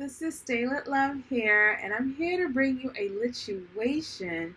This is StayLit Love here, and I'm here to bring you a lituation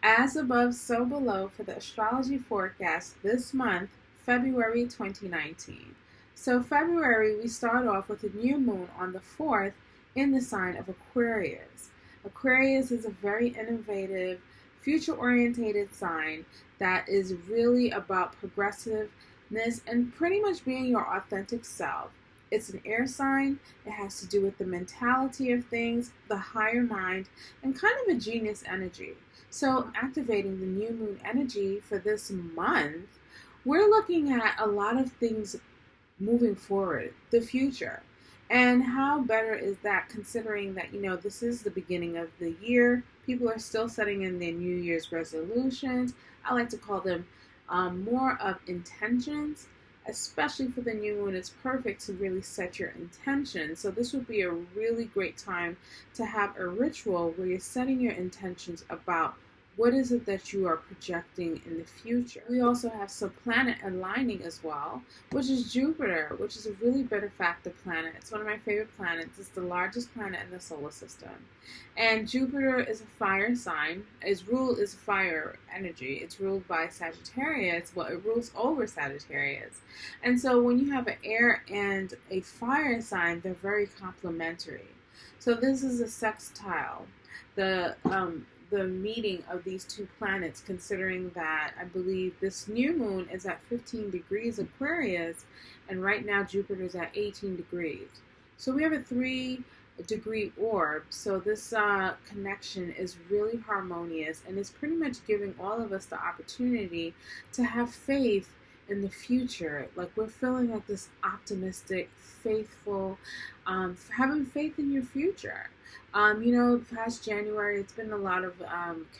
as above, so below for the astrology forecast this month, February 2019. So February, we start off with a new moon on the 4th in the sign of Aquarius. Aquarius is a very innovative, future-orientated sign that is really about progressiveness and pretty much being your authentic self. It's an air sign. It has to do with the mentality of things, the higher mind, and kind of a genius energy. So activating the new moon energy for this month, we're looking at a lot of things moving forward, the future. And how better is that considering that, this is the beginning of the year. People are still setting in their New Year's resolutions. I like to call them more of intentions. Especially for the new moon, it's perfect to really set your intention. So this would be a really great time to have a ritual where you're setting your intentions about what is it that you are projecting in the future. We also have some planet aligning as well, which is Jupiter, which is a really benefactor planet. It's one of my favorite planets. It's the largest planet in the solar system. And Jupiter is a fire sign. Its rule is fire energy. It's ruled by Sagittarius. Well, it rules over Sagittarius. And so when you have an air and a fire sign, they're very complementary. So this is a sextile. The meeting of these two planets, considering that I believe this new moon is at 15 degrees Aquarius, and right now Jupiter is at 18 degrees. So we have a 3-degree orb. So this connection is really harmonious, and it's pretty much giving all of us the opportunity to have faith in the future. Like we're feeling like this optimistic, faithful, having faith in your future. Past January, it's been a lot of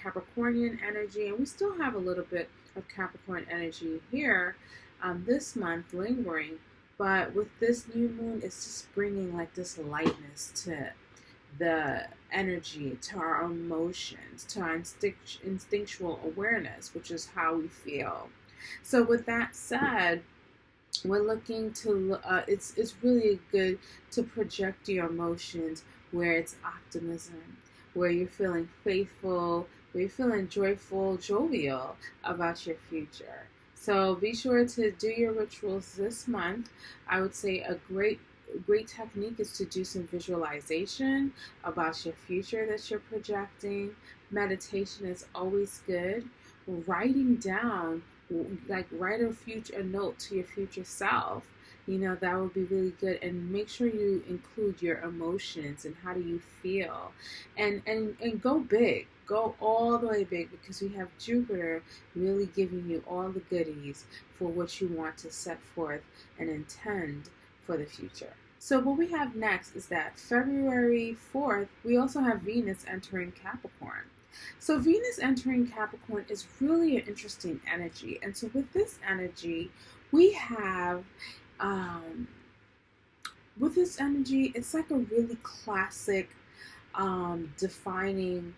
Capricornian energy, and we still have a little bit of Capricorn energy here this month lingering. But with this new moon, it's just bringing like this lightness to the energy, to our emotions, to our instinctual awareness, which is how we feel. So with that said, we're looking to, it's really good to project your emotions where it's optimism, where you're feeling faithful, where you're feeling joyful, jovial about your future. So be sure to do your rituals this month. I would say a great technique is to do some visualization about your future that you're projecting. Meditation is always good. Writing down, like write a note to your future self. That would be really good. And make sure you include your emotions and how do you feel. And go big. Go all the way big, because we have Jupiter really giving you all the goodies for what you want to set forth and intend for the future. So what we have next is that February 4th, we also have Venus entering Capricorn. So Venus entering Capricorn is really an interesting energy. And so with this energy, we have it's like a really classic defining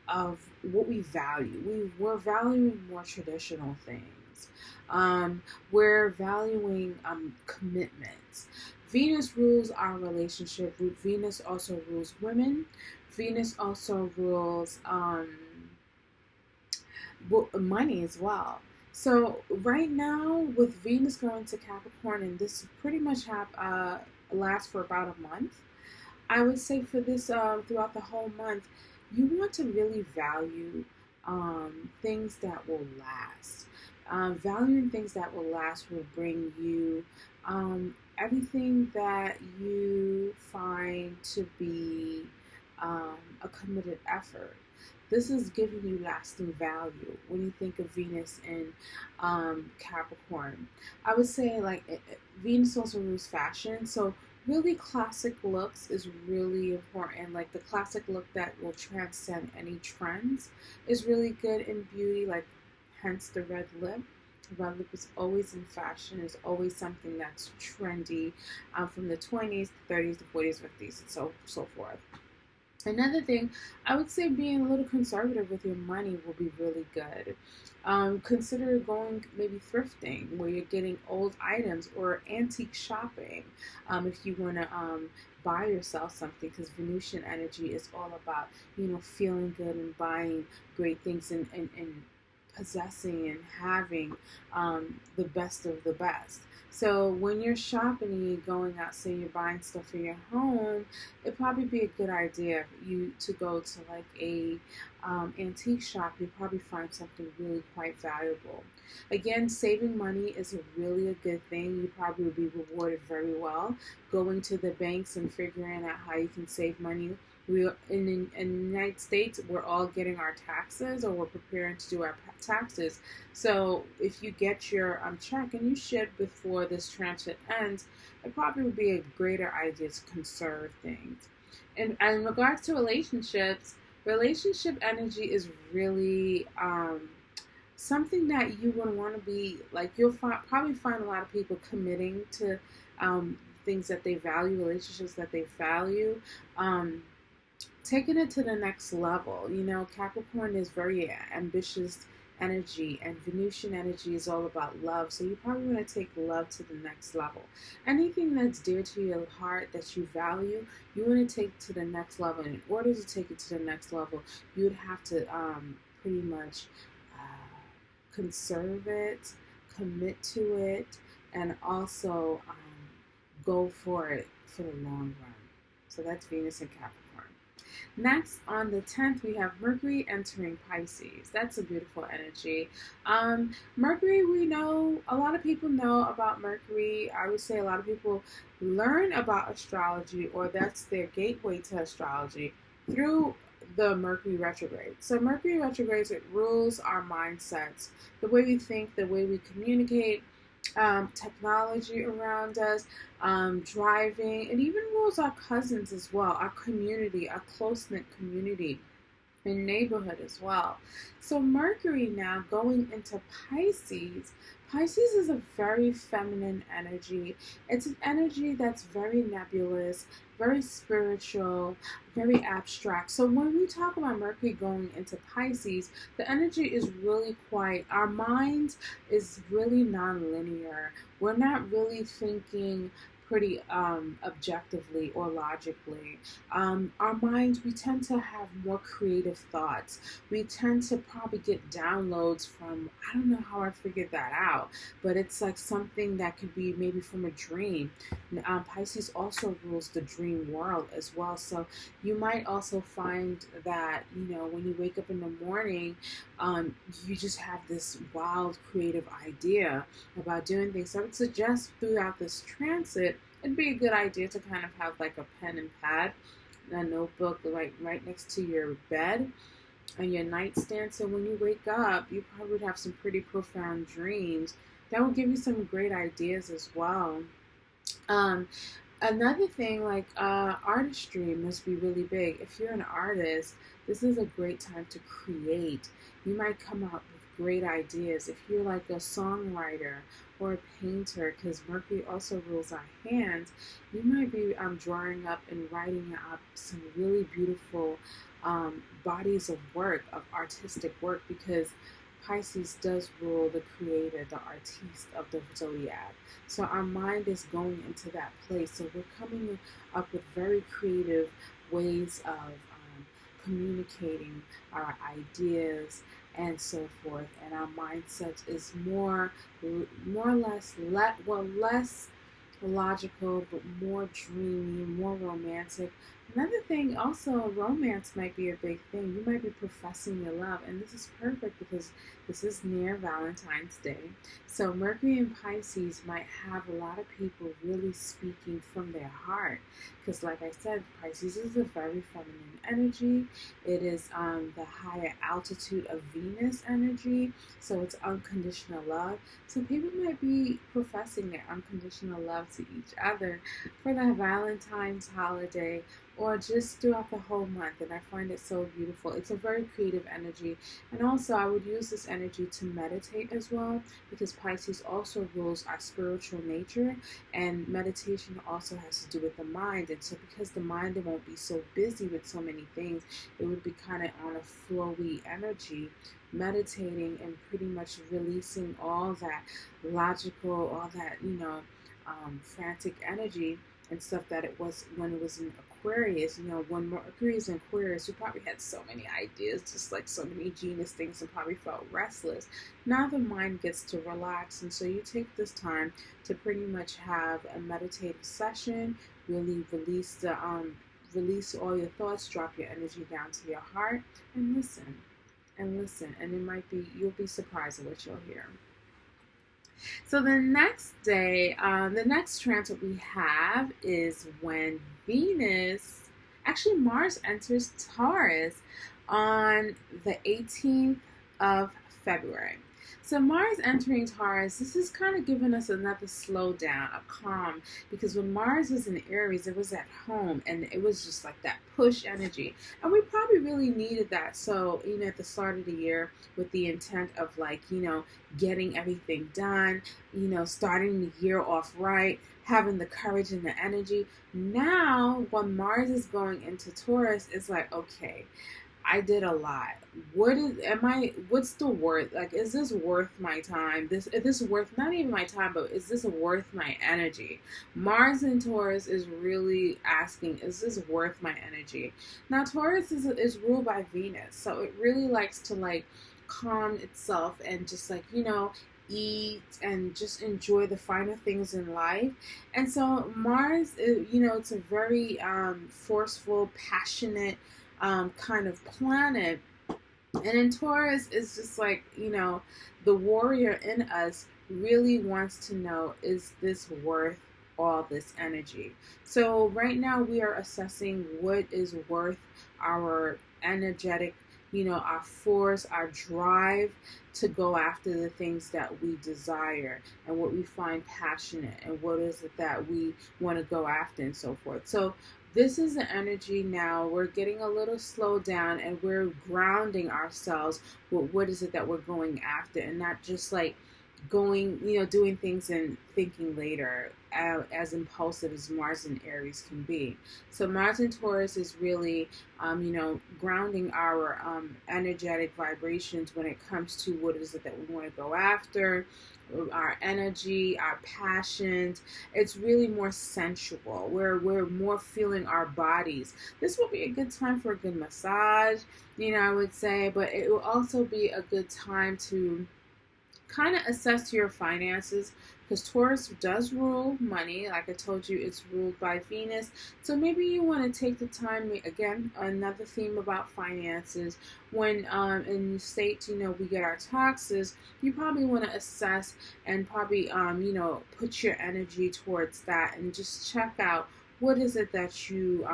of what we value. We're valuing more traditional things. We're valuing commitments. Venus rules our relationship. Venus also rules women. Venus also rules money as well. So right now, with Venus going to Capricorn, and this pretty much lasts for about a month, I would say for this throughout the whole month, you want to really value things that will last. Valuing things that will last will bring you everything that you find to be a committed effort. This is giving you lasting value when you think of Venus in Capricorn. I would say Venus also rules fashion, so really classic looks is really important. Like the classic look that will transcend any trends is really good in beauty, like hence the red lip. The red lip is always in fashion, is always something that's trendy from the 20s, the 30s, the 40s, 50s, and so forth. Another thing, I would say being a little conservative with your money will be really good. Consider going maybe thrifting, where you're getting old items, or antique shopping if you want to buy yourself something, because Venusian energy is all about, feeling good and buying great things, and possessing and having the best of the best. So when you're shopping and you're going out, say you're buying stuff for your home, it'd probably be a good idea you to go to like a antique shop. You'll probably find something really quite valuable. Again, saving money is really a good thing. You probably will be rewarded very well. Going to the banks and figuring out how you can save money. We in the United States, we're all getting our taxes, or we're preparing to do our taxes. So if you get your check, and you should before this transit ends, it probably would be a greater idea to conserve things. And in regards to relationships, relationship energy is really something that you would want to be like. You'll probably find a lot of people committing to things that they value, relationships that they value. Taking it to the next level. Capricorn is very ambitious energy, and Venusian energy is all about love. So you probably want to take love to the next level. Anything that's dear to your heart that you value, you want to take to the next level. And in order to take it to the next level, you would have to pretty much conserve it, commit to it, and also go for it for the long run. So that's Venus and Capricorn. Next, on the 10th, we have Mercury entering Pisces. That's a beautiful energy. Mercury, we know, a lot of people know about Mercury. I would say a lot of people learn about astrology, or that's their gateway to astrology, through the Mercury retrograde. So Mercury retrograde, it rules our mindsets, the way we think, the way we communicate, technology around us, driving. It even rules our cousins as well, our community, our close-knit community and neighborhood as well. So Mercury now going into Pisces. Pisces is a very feminine energy. It's an energy that's very nebulous, very spiritual, very abstract. So when we talk about Mercury going into Pisces, the energy is really quite, our mind is really non-linear. We're not really thinking pretty objectively or logically. Our minds, we tend to have more creative thoughts. We tend to probably get downloads from, I don't know how I figured that out, but it's like something that could be maybe from a dream. Pisces also rules the dream world as well. So you might also find that, when you wake up in the morning, you just have this wild creative idea about doing things. So I would suggest throughout this transit, it'd be a good idea to kind of have like a pen and pad, a notebook right next to your bed on your nightstand. So when you wake up, you probably would have some pretty profound dreams that will give you some great ideas as well. Another thing, like artistry must be really big. If you're an artist, this is a great time to create. You might come up with great ideas. If you're like a songwriter or a painter, because Mercury also rules our hands, you might be drawing up and writing up some really beautiful bodies of work, of artistic work, because Pisces does rule the creator, the artiste of the zodiac. So our mind is going into that place. So we're coming up with very creative ways of communicating our ideas and so forth. And our mindset is more or less, less logical, but more dreamy, more romantic. Another thing, also, romance might be a big thing. You might be professing your love, and this is perfect because this is near Valentine's Day. So Mercury in Pisces might have a lot of people really speaking from their heart, because like I said, Pisces is a very feminine energy. It is the higher altitude of Venus energy, so it's unconditional love. So people might be professing their unconditional love to each other for the Valentine's holiday, or just throughout the whole month. And I find it so beautiful. It's a very creative energy. And also I would use this energy to meditate as well, because Pisces also rules our spiritual nature, and meditation also has to do with the mind. And so because the mind won't be so busy with so many things, it would be kind of on a flowy energy, meditating and pretty much releasing all that logical, all that, frantic energy, and stuff that it was when it was in Aquarius. When Mercury is in Aquarius, you probably had so many ideas, just like so many genius things, and probably felt restless. Now the mind gets to relax, and so you take this time to pretty much have a meditative session, really release all your thoughts, drop your energy down to your heart, and listen. And you'll be surprised at what you'll hear. So the next day, the next transit we have is when Mars enters Taurus on the 18th of February. So Mars entering Taurus, this is kind of giving us another slowdown, a calm, because when Mars was in Aries, it was at home, and it was just like that push energy, and we probably really needed that. So, at the start of the year, with the intent of getting everything done, starting the year off right, having the courage and the energy. Now, when Mars is going into Taurus, it's like, okay, I did a lot. What's the worth? Like, is this worth my time? Is this worth, not even my time, but is this worth my energy? Mars in Taurus is really asking, is this worth my energy? Now, Taurus is ruled by Venus, so it really likes to calm itself and just eat and just enjoy the finer things in life. And so Mars, it's a very forceful, passionate kind of planet. And in Taurus, it's just the warrior in us really wants to know, is this worth all this energy? So right now we are assessing what is worth our energetic, our force, our drive to go after the things that we desire and what we find passionate, and what is it that we want to go after, and so forth. So this is the energy now. We're getting a little slowed down, and we're grounding ourselves with what is it that we're going after, and not just going, doing things and thinking later, as impulsive as Mars and Aries can be. So Mars and Taurus is really, grounding our energetic vibrations when it comes to what is it that we want to go after, our energy, our passions. It's really more sensual. We're more feeling our bodies. This will be a good time for a good massage, I would say, but it will also be a good time to kind of assess your finances, because Taurus does rule money. Like I told you, it's ruled by Venus. So maybe you want to take the time, again, another theme about finances. When in the States, we get our taxes, you probably want to assess and probably, put your energy towards that, and just check out what is it that you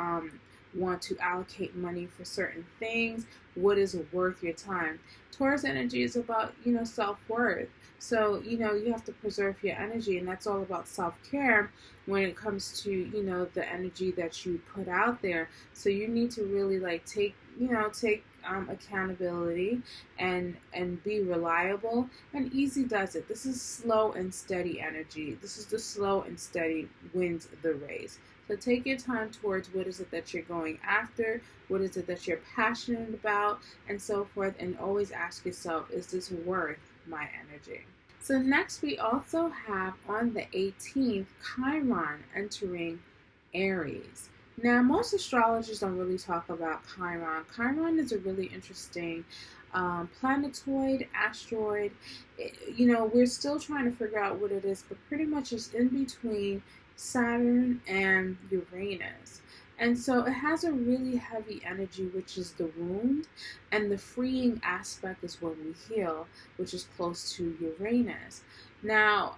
want to allocate money for certain things. What is worth your time? Taurus energy is about, self-worth. So, you have to preserve your energy, and that's all about self-care when it comes to, the energy that you put out there. So you need to really take accountability and be reliable, and easy does it. This is slow and steady energy. This is the slow and steady wins the race. So take your time towards what is it that you're going after, what is it that you're passionate about, and so forth, and always ask yourself, is this worth my energy? So next we also have on the 18th, Chiron entering Aries. Now, most astrologers don't really talk about Chiron. Chiron is a really interesting planetoid, asteroid. We're still trying to figure out what it is, but pretty much it's in between Saturn and Uranus. And so it has a really heavy energy, which is the wound, and the freeing aspect is when we heal, which is close to Uranus. Now,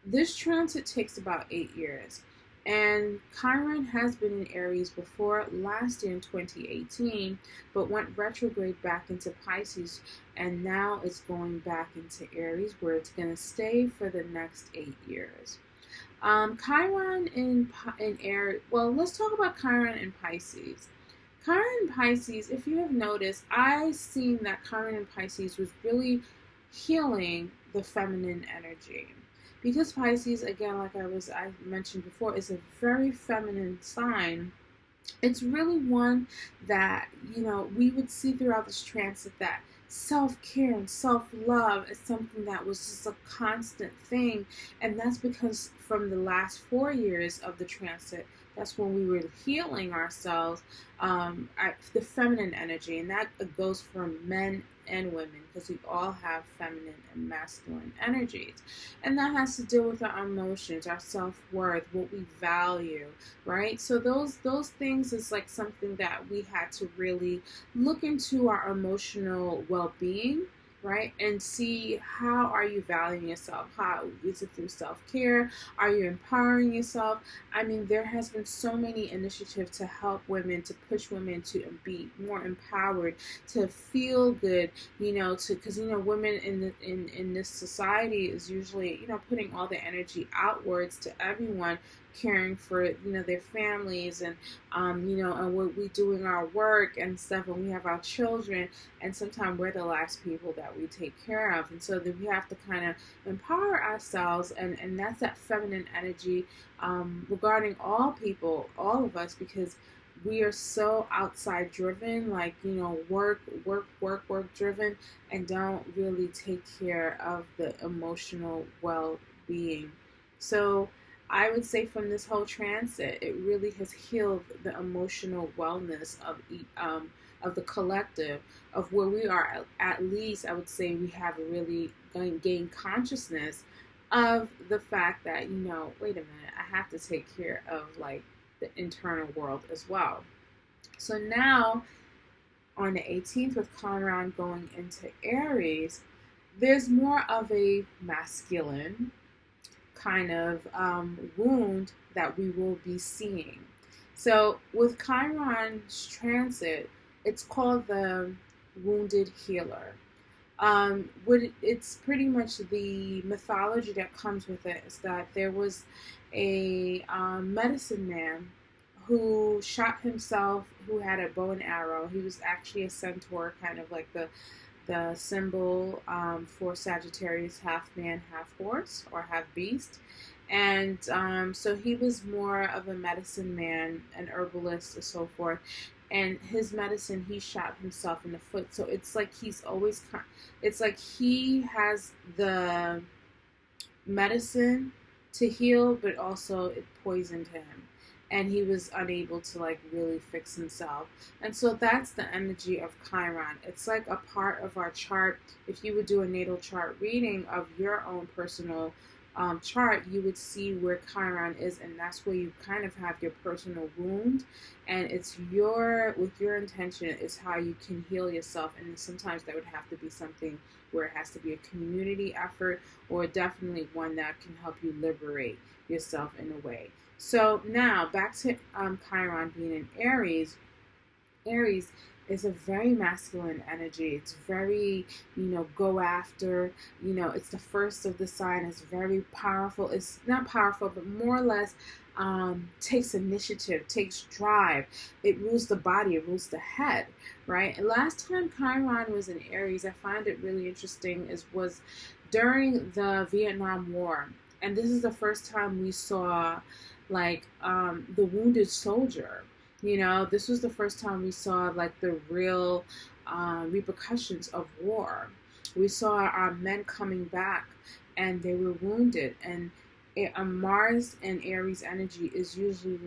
this transit takes about 8 years, and Chiron has been in Aries before, last year in 2018, but went retrograde back into Pisces, and now it's going back into Aries, where it's going to stay for the next 8 years. Chiron in Aries. Well, let's talk about Chiron in Pisces. Chiron in Pisces, if you have noticed, I've seen that Chiron in Pisces was really healing the feminine energy. Because Pisces, again, like I mentioned before, is a very feminine sign. It's really one that, we would see throughout this transit that self-care and self-love is something that was just a constant thing. And that's because from the last 4 years of the transit, that's when we were healing ourselves, the feminine energy. And that goes for men and women, because we all have feminine and masculine energies. And that has to deal with our emotions, our self-worth, what we value, right? So those things is like something that we had to really look into our emotional well-being, right? And see, how are you valuing yourself? How is it through self-care? Are you empowering yourself? I mean, there has been so many initiatives to help women, to push women to be more empowered, to feel good, because women in this society is usually, putting all the energy outwards to everyone, caring for their families, and and what we do in our work and stuff, and we have our children, and sometimes we're the last people that we take care of. And so then we have to kind of empower ourselves, and that's that feminine energy, regarding all people, all of us, because we are so outside driven, like, work driven, and don't really take care of the emotional well-being. So I would say from this whole transit, it really has healed the emotional wellness of the collective, of where we are. At least I would say we have really gained consciousness of the fact that, wait a minute, I have to take care of like the internal world as well. So now on the 18th, with Chiron going into Aries, there's more of a masculine kind of wound that we will be seeing. So with Chiron's transit, it's called the wounded healer. It's pretty much the mythology that comes with it is that there was a medicine man who shot himself, who had a bow and arrow. He was actually a centaur, kind of like the symbol for Sagittarius, half man, half horse, or half beast. And so he was more of a medicine man, an herbalist, and so forth. And his medicine, he shot himself in the foot. So it's like it's like he has the medicine to heal, but also it poisoned him, and he was unable to like really fix himself. And so that's the energy of Chiron. It's like a part of our chart. If you would do a natal chart reading of your own personal chart, you would see where Chiron is, and that's where you kind of have your personal wound, and it's with your intention is how you can heal yourself. And sometimes that would have to be something where it has to be a community effort, or definitely one that can help you liberate yourself in a way. So now back to Chiron being in Aries. Aries is a very masculine energy. It's very, go after, it's the first of the sign. It's very powerful. It's not powerful, but more or less takes initiative, takes drive. It rules the body, it rules the head, right? And last time Chiron was in Aries, I find it really interesting, was during the Vietnam War. And this is the first time we saw like the wounded soldier. This was the first time we saw like the real repercussions of war. We saw our men coming back, and they were wounded. And Mars and Aries energy is usually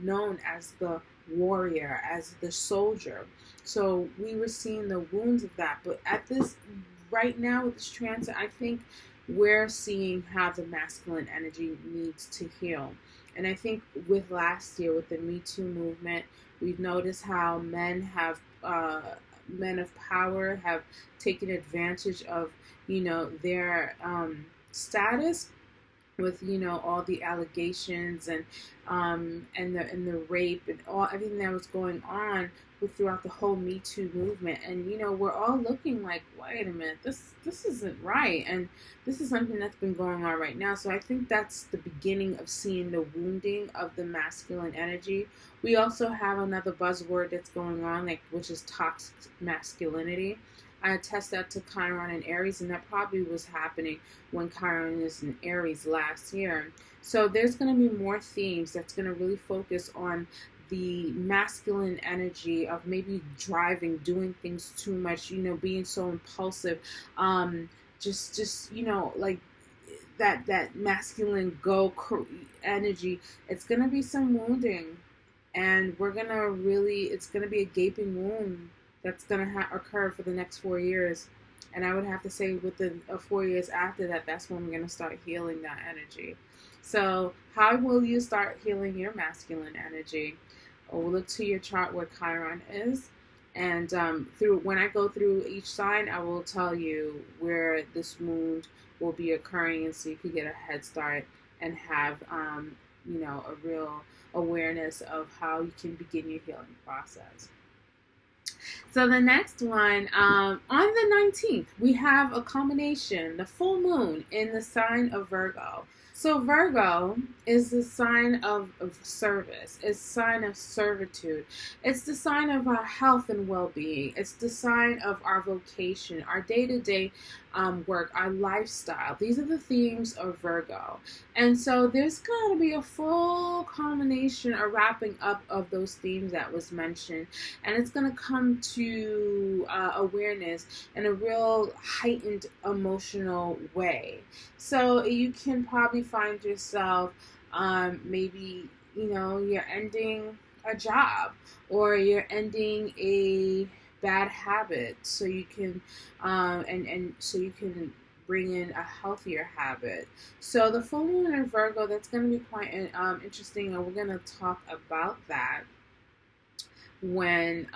known as the warrior, as the soldier. So we were seeing the wounds of that. But at this right now with this transit, I think we're seeing how the masculine energy needs to heal. And I think with last year, with the Me Too movement, we've noticed how men of power have taken advantage of, their status with, all the allegations and the rape and everything that was going on throughout the whole Me Too movement. And we're all looking like, wait a minute, this isn't right, and this is something that's been going on right now. So I think that's the beginning of seeing the wounding of the masculine energy. We also have another buzzword that's going on, which is toxic masculinity. I attest that to Chiron and Aries, and that probably was happening when Chiron is in Aries last year. So there's going to be more themes that's going to really focus on the masculine energy of maybe driving, doing things too much, being so impulsive, just like that masculine energy. It's gonna be some wounding, and it's gonna be a gaping wound that's gonna occur for the next 4 years. And I would have to say within 4 years after that, that's when we're gonna start healing that energy. So how will you start healing your masculine energy? We'll look to your chart where Chiron is, and when I go through each sign, I will tell you where this wound will be occurring, and so you can get a head start and have a real awareness of how you can begin your healing process. So the next one, on the 19th, we have a combination, the full moon in the sign of Virgo. So Virgo is the sign of service. It's a sign of servitude. It's the sign of our health and well-being. It's the sign of our vocation, our day-to-day work, our lifestyle. These are the themes of Virgo. And so there's going to be a full combination, a wrapping up of those themes that was mentioned. And it's going to come to awareness in a real heightened emotional way. So you can probably find yourself maybe, you're ending a job, or you're ending a bad habit, so you can and so you can bring in a healthier habit. So the full moon in Virgo, that's going to be quite interesting, and we're going to talk about that when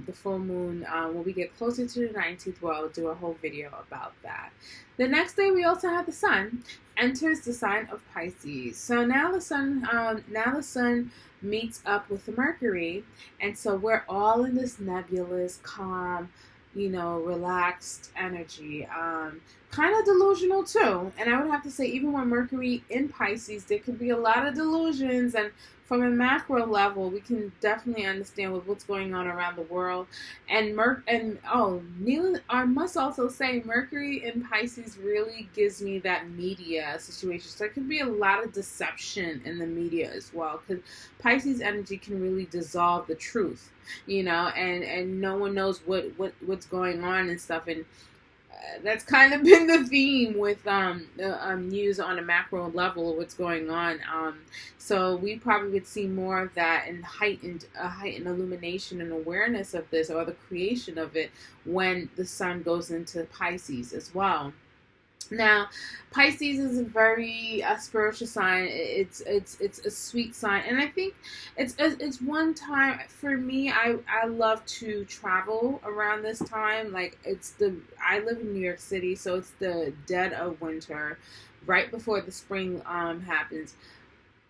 the full moon, when we get closer to the 19th. Well, I'll do a whole video about that. The next day, we also have the sun enters the sign of Pisces. So now the sun meets up with the Mercury, and so we're all in this nebulous, calm, relaxed energy, kind of delusional too. And I would have to say, even when Mercury in Pisces, there could be a lot of delusions, and from a macro level, we can definitely understand with what's going on around the world. And I must also say, Mercury in Pisces really gives me that media situation. So there could be a lot of deception in the media as well, because Pisces energy can really dissolve the truth, and no one knows what's going on and stuff. And that's kind of been the theme with news on a macro level of what's going on. So we probably would see more of that and heightened illumination and awareness of this, or the creation of it, when the sun goes into Pisces as well. Now, Pisces is a very spiritual sign. It's a sweet sign, and I think it's one time for me. I love to travel around this time. Like I live in New York City, so it's the dead of winter, right before the spring happens.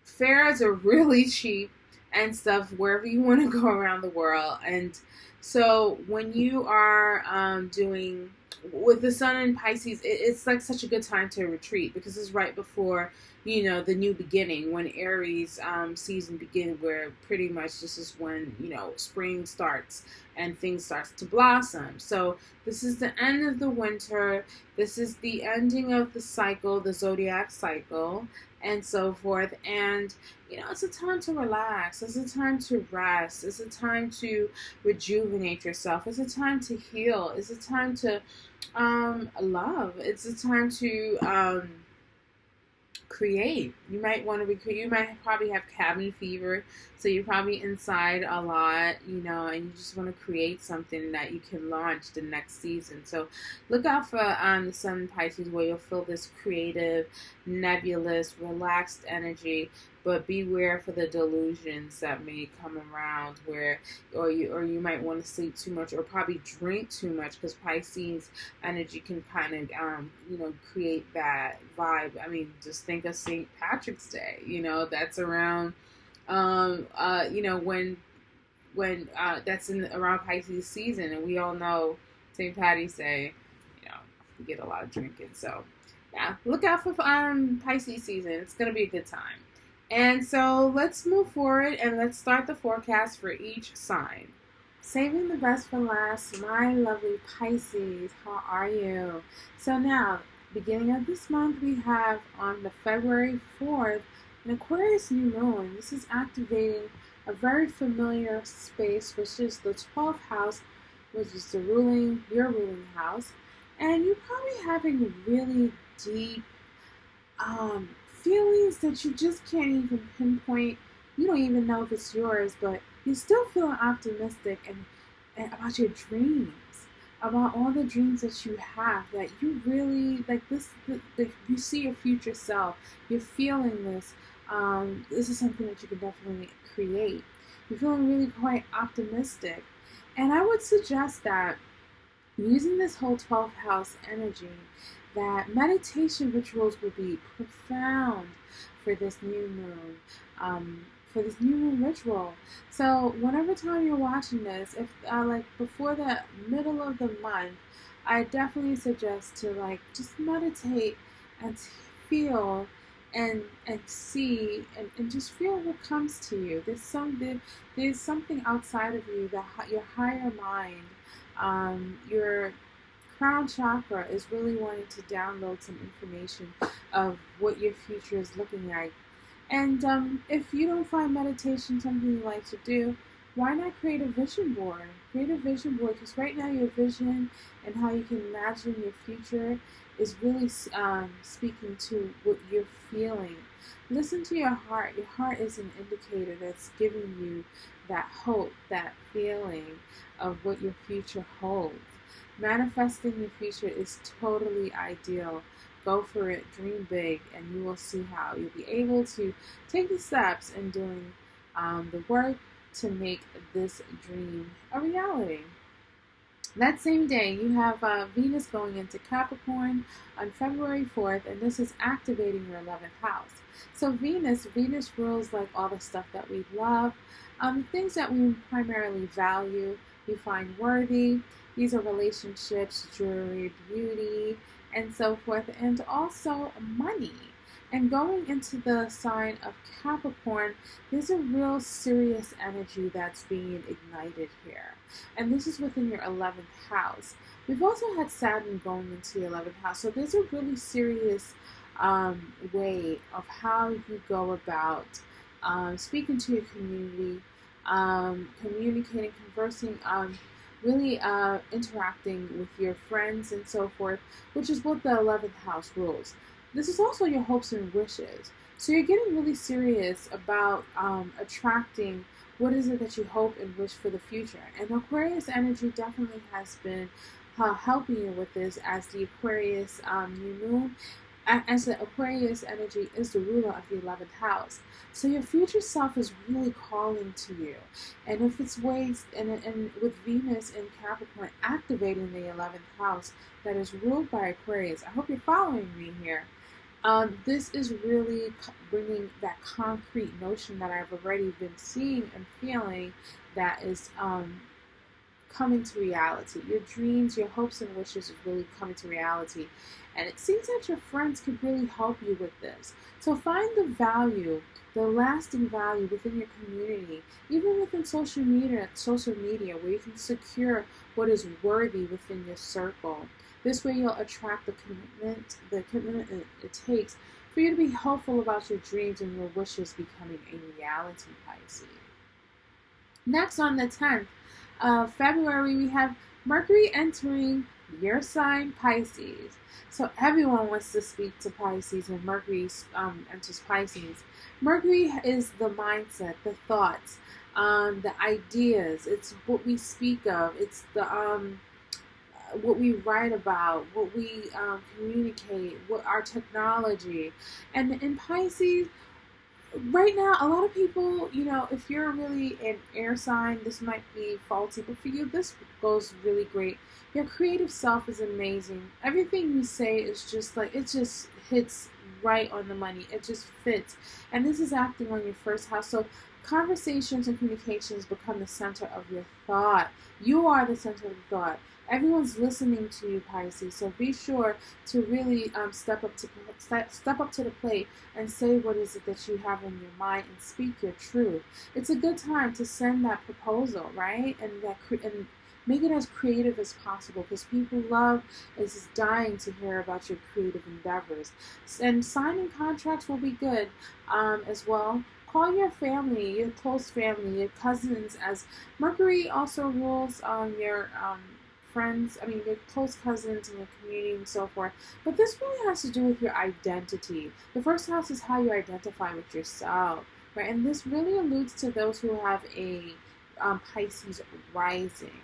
Fares are really cheap and stuff wherever you want to go around the world, and so when you are doing with the sun in Pisces, it's like such a good time to retreat, because it's right before, the new beginning, when Aries season begins, where pretty much this is when, spring starts and things starts to blossom. So this is the end of the winter. This is the ending of the cycle, the zodiac cycle, and so forth. And, it's a time to relax. It's a time to rest. It's a time to rejuvenate yourself. It's a time to heal. It's a time to love. It's a time to create. You might want to you might probably have cabin fever, so you're probably inside a lot, and you just want to create something that you can launch the next season. So look out for the sun in Pisces, where you'll feel this creative, nebulous, relaxed energy. But beware for the delusions that may come around, or you might want to sleep too much, or probably drink too much, because Pisces energy can kind of create that vibe. I mean, just think of St. Patrick's Day. That's around when that's around Pisces season, and we all know St. Patty's Day. You get a lot of drinking. So yeah, look out for Pisces season. It's gonna be a good time. And so let's move forward, and let's start the forecast for each sign. Saving the best for last, my lovely Pisces, how are you? So now, beginning of this month, we have on the February 4th, an Aquarius new moon. This is activating a very familiar space, which is the 12th house, which is your ruling house. And you're probably having really deep feelings that you just can't even pinpoint. You don't even know if it's yours, but you're still feeling optimistic and about your dreams, about all the dreams that you have, that you really like this. You see your future self. You're feeling this. This is something that you can definitely create. You're feeling really quite optimistic, and I would suggest that using this whole 12th house energy, that meditation rituals will be profound for this new moon. For this new moon ritual. So whenever time you're watching this, if like before the middle of the month, I definitely suggest to like just meditate and feel and see and just feel what comes to you. There's something outside of you, that your higher mind, your crown chakra is really wanting to download some information of what your future is looking like. And if you don't find meditation something you like to do, why not create a vision board? Create a vision board, because right now your vision and how you can imagine your future is really speaking to what you're feeling. Listen to your heart. Your heart is an indicator that's giving you that hope, that feeling of what your future holds. Manifesting your future is totally ideal. Go for it, dream big, and you will see how you'll be able to take the steps in doing the work to make this dream a reality. That same day, you have Venus going into Capricorn on February 4th, and this is activating your 11th house. So Venus rules like all the stuff that we love, things that we primarily value, we find worthy. These are relationships, jewelry, beauty, and so forth, and also money. And going into the sign of Capricorn, there's a real serious energy that's being ignited here. And this is within your 11th house. We've also had Saturn going into the 11th house. So there's a really serious way of how you go about speaking to your community, communicating, conversing, really interacting with your friends and so forth, which is what the 11th house rules. This is also your hopes and wishes. So you're getting really serious about attracting what is it that you hope and wish for the future. And Aquarius energy definitely has been helping you with this, as the Aquarius new moon, as the Aquarius energy is the ruler of the 11th house. So your future self is really calling to you. And if it's ways, and with Venus in Capricorn activating the 11th house that is ruled by Aquarius, I hope you're following me here. This is really bringing that concrete notion that I've already been seeing and feeling, that is coming to reality. Your dreams, your hopes and wishes is really coming to reality. And it seems that your friends could really help you with this. So find the value, the lasting value within your community, even within social media where you can secure what is worthy within your circle. This way you'll attract the commitment it takes for you to be hopeful about your dreams and your wishes becoming a reality, Pisces. Next, on the 10th of February, we have Mercury entering your sign, Pisces. So everyone wants to speak to Pisces when Mercury enters Pisces. Mercury is the mindset, the thoughts, the ideas. It's what we speak of. It's the what we write about, what we communicate, what our technology. And in Pisces, right now, a lot of people, if you're really an air sign, this might be faulty, but for you, this goes really great. Your creative self is amazing. Everything you say is just like, it just hits right on the money. It just fits. And this is acting on your first house. So conversations and communications become the center of your thought. You are the center of the thought. Everyone's listening to you, Pisces. So be sure to really step up to the plate and say what is it that you have in your mind and speak your truth. It's a good time to send that proposal, right? And make it as creative as possible, because people is dying to hear about your creative endeavors. And signing contracts will be good as well. call your family, your close family, your cousins, as Mercury also rules your friends, your close cousins in your community and so forth. But this really has to do with your identity. The first house is how you identify with yourself, right? And this really alludes to those who have a Pisces rising.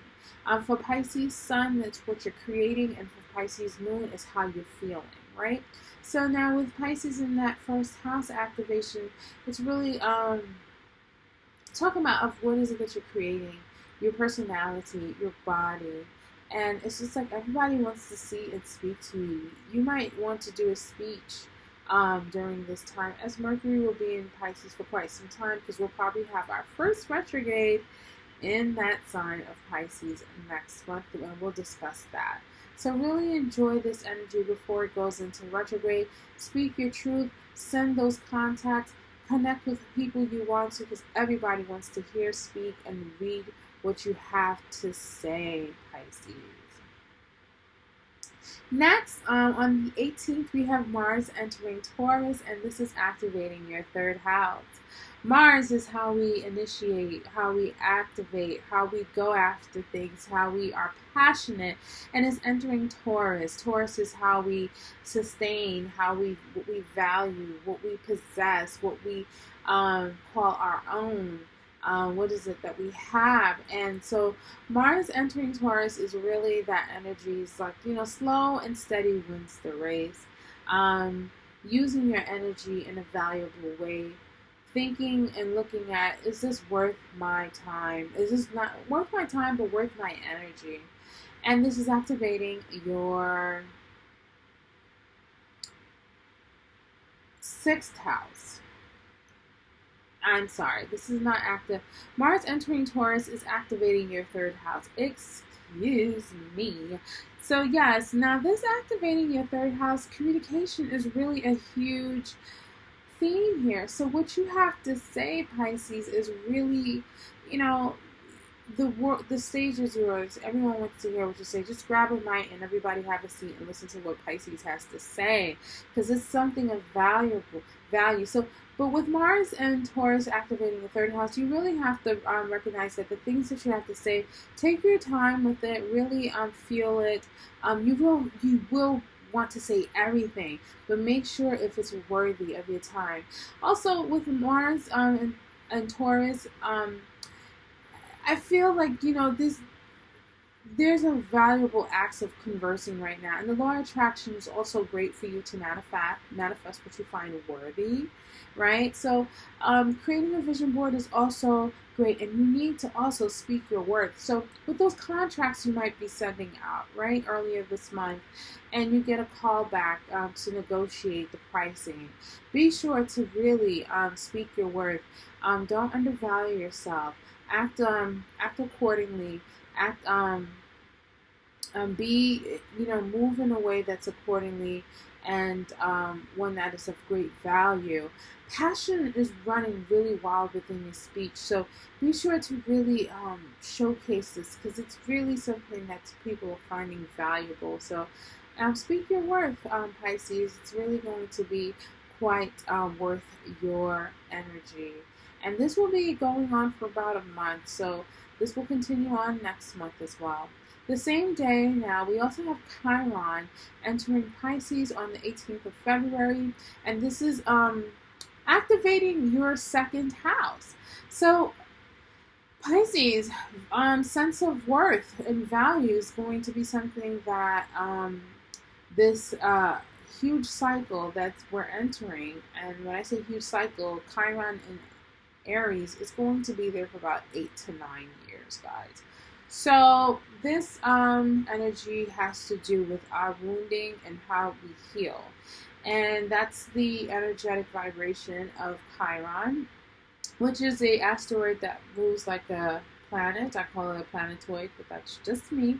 For Pisces Sun, that's what you're creating, and for Pisces Moon is how you're feeling, right? So now with Pisces in that first house activation, it's really talking about of what is it that you're creating, your personality, your body. And it's just like everybody wants to see and speak to you. You might want to do a speech during this time, as Mercury will be in Pisces for quite some time, because we'll probably have our first retrograde in that sign of Pisces next month, and we'll discuss that. So really enjoy this energy before it goes into retrograde. Speak your truth, send those contacts, connect with people you want to, because everybody wants to hear, speak, and read what you have to say, Pisces. Next, on the 18th, we have Mars entering Taurus, and this is activating your third house. Mars is how we initiate, how we activate, how we go after things, how we are passionate, and it's entering Taurus. Taurus is how we sustain, what we value, what we possess, what we call our own. What is it that we have? And so Mars entering Taurus is really that energy. It's like, slow and steady wins the race. Using your energy in a valuable way. Thinking and looking at, is this worth my time? Is this not worth my time, but worth my energy? And this is activating your sixth house. I'm sorry, this is not active. Mars entering Taurus is activating your third house. Excuse me. So yes, now this activating your third house, communication is really a huge theme here. So what you have to say, Pisces, is really, the stage is yours. Everyone wants to hear what you say. Just grab a mic and everybody have a seat and listen to what Pisces has to say, because it's something of value. So, but with Mars and Taurus activating the third house, you really have to recognize that the things that you have to say, take your time with it. Really feel it. You will want to say everything, but make sure if it's worthy of your time. Also, with Mars and Taurus, I feel like there's a valuable acts of conversing right now, and the law of attraction is also great for you to manifest what you find worthy, right? So creating a vision board is also great, and you need to also speak your worth. So with those contracts you might be sending out right earlier this month, and you get a call back to negotiate the pricing, be sure to really speak your worth. Don't undervalue yourself. Act accordingly. Move in a way that's accordingly, and one that is of great value. Passion is running really wild within your speech, so be sure to really showcase this, because it's really something that people are finding valuable. So speak your worth, Pisces. It's really going to be quite worth your energy. And this will be going on for about a month, so this will continue on next month as well. The same day now, we also have Chiron entering Pisces on the 18th of February, and this is activating your second house. So Pisces, sense of worth and value is going to be something that this huge cycle that we're entering, and when I say huge cycle, Chiron and Aries is going to be there for about 8 to 9 years, guys. So this energy has to do with our wounding and how we heal. And that's the energetic vibration of Chiron, which is a asteroid that moves like a planet. I call it a planetoid, but that's just me.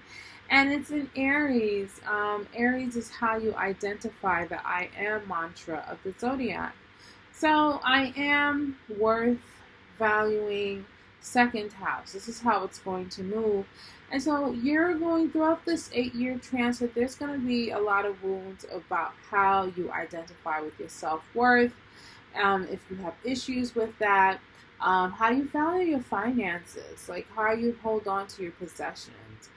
And it's in Aries. Aries is how you identify the I am mantra of the zodiac. So I am worth, valuing, second house. This is how it's going to move. And so you're going throughout this 8-year transit, there's going to be a lot of wounds about how you identify with your self-worth, if you have issues with that, how you value your finances, like how you hold on to your possessions.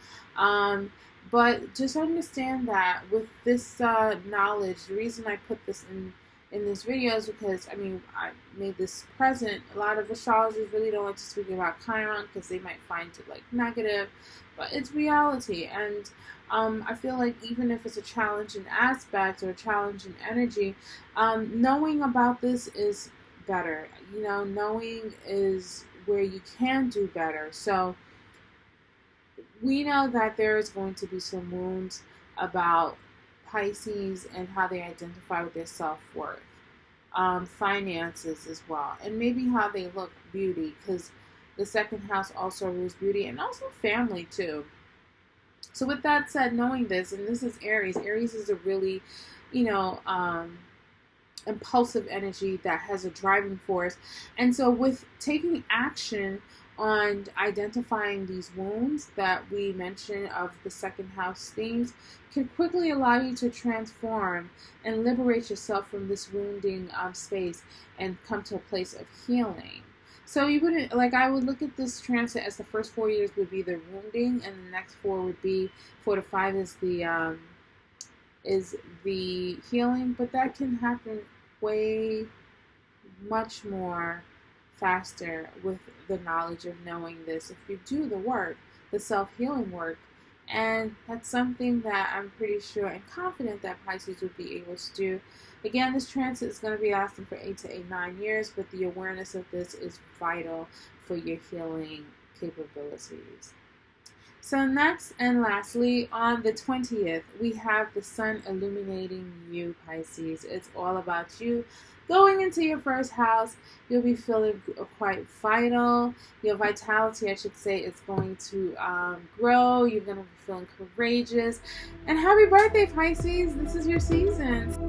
But just understand that with this knowledge, the reason I put this in this video is because, I mean, I made this present. A lot of astrologers really don't like to speak about Chiron because they might find it like negative, but it's reality. And I feel like even if it's a challenging aspect or a challenging energy, knowing about this is better. You know, knowing is where you can do better. So we know that there is going to be some wounds about Pisces and how they identify with their self-worth, finances as well, and maybe how they look, beauty, because the second house also rules beauty and also family too. So with that said, knowing this, and this is Aries. Aries is a really, you know, impulsive energy that has a driving force. And so with taking action on identifying these wounds that we mentioned of the second house themes can quickly allow you to transform and liberate yourself from this wounding space and come to a place of healing. So you wouldn't, like, I would look at this transit as the first 4 years would be the wounding, and the next 4 would be 4 to 5 is the healing. But that can happen way much more faster with the knowledge of knowing this if you do the work, the self-healing work. And that's something that I'm pretty sure and confident that Pisces would be able to do. Again, this transit is going to be lasting for 8 to 9 years, but the awareness of this is vital for your healing capabilities. So next and lastly, on the 20th, we have the sun illuminating you, Pisces. It's all about you. Going into your first house, you'll be feeling quite vital. Your vitality, I should say, is going to grow. You're going to be feeling courageous. And happy birthday, Pisces. This is your season.